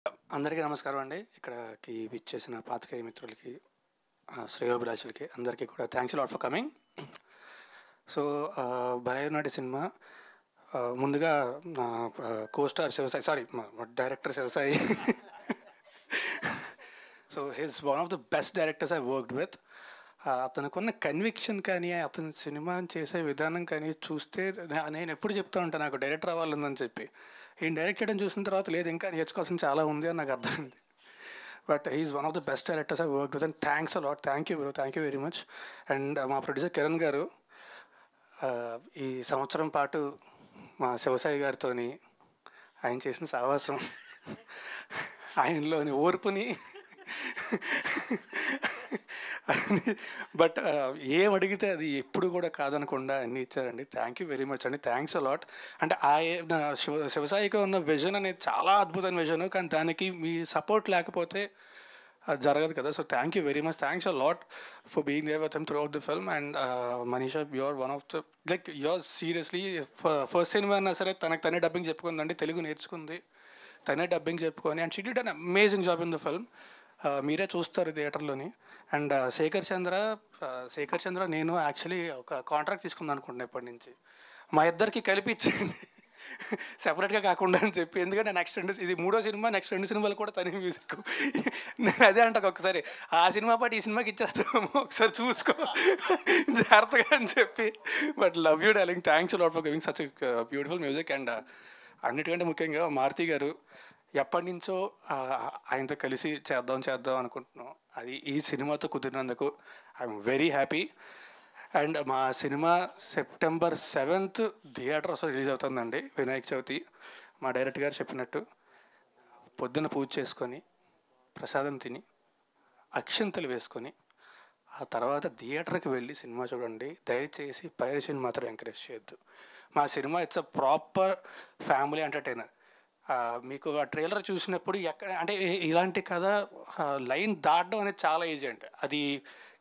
అందరికీ నమస్కారం అండి. ఇక్కడికి విచ్చేసిన పాత్రికేయ మిత్రులకి, శ్రేయోభిలాషులకి అందరికీ కూడా thanks lot for coming. So, 'Bhalenaati' cinema ముందుగా నా కోస్టార్ శివసాయి, సారీ మా director Shivasai. So he's one of the best directors I worked with. అతనుకున్న కన్విక్షన్ కానీ, అతను సినిమా చేసే విధానం కానీ చూస్తే నేను ఎప్పుడు చెప్తా ఉంటాను నాకు డైరెక్టర్ అవ్వాలని చెప్పి. ఈయన డైరెక్ట్ చేయడం చూసిన తర్వాత లేదు ఇంకా నేర్చుకోవాల్సింది చాలా ఉంది అని నాకు అర్థమైంది. But he's one of the best directors I work with and thanks a lot. Thank you bro, thank you very much. And మా ప్రొడ్యూసర్ కిరణ్ గారు ఈ సంవత్సరం పాటు మా శివసాయి గారితో ఆయన చేసిన సావాసం, ఆయనలోని ఓర్పుని బట్ ఏం అడిగితే అది ఎప్పుడు కూడా కాదనకుండా అన్నీ ఇచ్చారండి. థ్యాంక్ యూ వెరీ మచ్ అండి, థ్యాంక్స్ అ లాట్. అంటే శివసాయికి ఉన్న విజన్ అనేది చాలా అద్భుతమైన విజన్, కానీ దానికి మీ సపోర్ట్ లేకపోతే అది జరగదు కదా. So thank you very much, thanks a lot for being there with him throughout the film. And Manisha, you're one of the you're seriously first cinema అయినా సరే తనే డబ్బింగ్ చెప్పుకుందండి, తెలుగు నేర్చుకుంది, తనే డబ్బింగ్ చెప్పుకొని, and she did an amazing job in the film. మీరే చూస్తారు థియేటర్లోని. And Shekhar చంద్ర నేను actually ఒక కాంట్రాక్ట్ తీసుకుందాం అనుకుంటున్నాను ఇప్పటి నుంచి, మా ఇద్దరికి కలిపి ఇచ్చేయండి సెపరేట్గా కాకుండా అని చెప్పి. ఎందుకంటే నెక్స్ట్ ఇది 3వ సినిమా, నెక్స్ట్ 2 సినిమాలు కూడా తనే మ్యూజిక్. నేను అదే అంటాను ఒకసారి, ఆ సినిమా పాటు ఈ సినిమాకి ఇచ్చేస్తాము, ఒకసారి చూసుకో జాగ్రత్తగా అని చెప్పి. But love you darling, thanks lot for giving such beautiful music. And అన్నిటికంటే ముఖ్యంగా మారుతి గారు, ఎప్పటి నుంచో ఆయనతో కలిసి చేద్దాం అనుకుంటున్నాం, అది ఈ సినిమాతో కుదిరినందుకు ఐఎమ్ వెరీ హ్యాపీ. అండ్ మా సినిమా సెప్టెంబర్ 7th థియేటర్స్లో రిలీజ్ అవుతుందండి, వినాయక చవితి. మా డైరెక్టర్ గారు చెప్పినట్టు పొద్దున్న పూజ చేసుకొని, ప్రసాదం తిని, అక్షింతలు వేసుకొని, ఆ తర్వాత థియేటర్కి వెళ్ళి సినిమా చూడండి. దయచేసి పైరసీని మాత్రం ఎంకరేజ్ చేయొద్దు. మా cinema it's a proper family entertainer. మీకు ఆ ట్రైలర్ చూసినప్పుడు ఎక్కడ అంటే ఇలాంటి కథ లైన్ దాటడం అనేది చాలా ఈజీ అండి, అది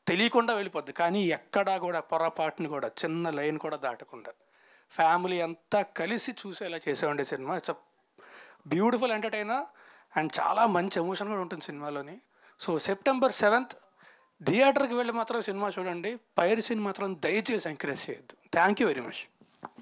తెలియకుండా వెళ్ళిపోద్ది. కానీ ఎక్కడా కూడా పొరపాటుని కూడా చిన్న లైన్ కూడా దాటకుండా ఫ్యామిలీ అంతా కలిసి చూసేలా చేసేవండి cinema. It's a beautiful entertainer and చాలా మంచి ఎమోషన్ కూడా ఉంటుంది సినిమాలోని. సో సెప్టెంబర్ 7th థియేటర్కి వెళ్ళి మాత్రం సినిమా చూడండి, పైరసీని మాత్రం దయచేసి ఎంకరేజ్ చేయొద్దు. Thank you very much.